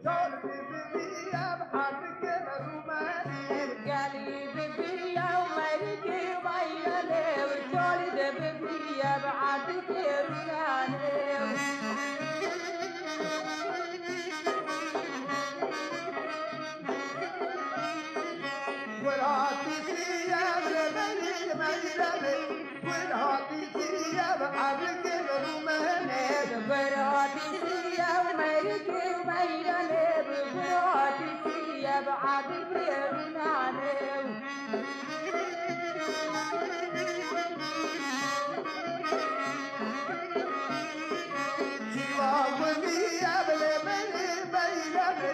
جول ببرية بحبك مروماني قالي ببرية ومركي وبيناني وجول ببرية بعدك رناني والهاتي ثياب لبني المجرمي والهاتي ثياب حبك مروماني براتي فيا ومركي وبيناني براتي فيا بعدك رناني وثياب لبني المجرمي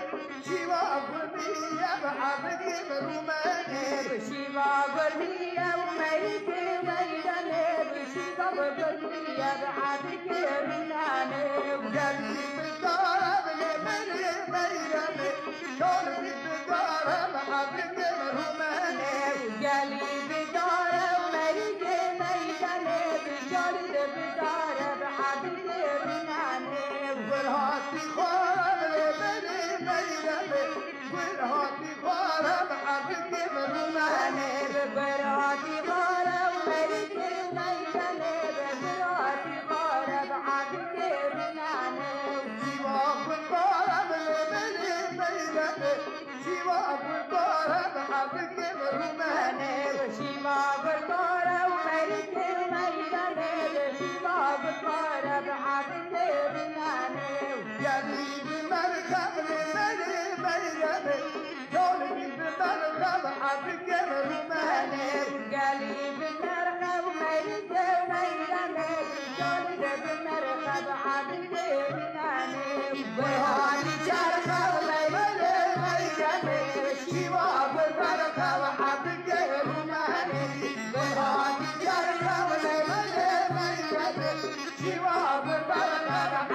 وثياب حبك مروماني بشيبا قربية ومركي وبيناني بشيبا قربية بعدك رناني قلبي بالدار لبني المجرمي قلبي بالدار حبك مروماني قالي بدارة ومركي ميداني بجلد بدارة بعدك رناني والهاتي خارب لبني المجرمي والهاتي خارب حبك مروماني براتي غارة ومركي ميداني براتي غارة بعدك رناني شواف الضارب لبني المجرمي شواف الضارب حبك مروماني شيما بالطارة ومركي ميداني شيما بالطارة بعدك رناني قلبي بمركب لبني المجرمي قلبي بمركب حبك مروماني قالي بالمركب ومركي ميداني جلد بالمركب عدك رناني وهاني جرخة وليلة المجرمي شواف البركة وحبك مروماني وهاني جرخة وليلة المجرمي شواف البركة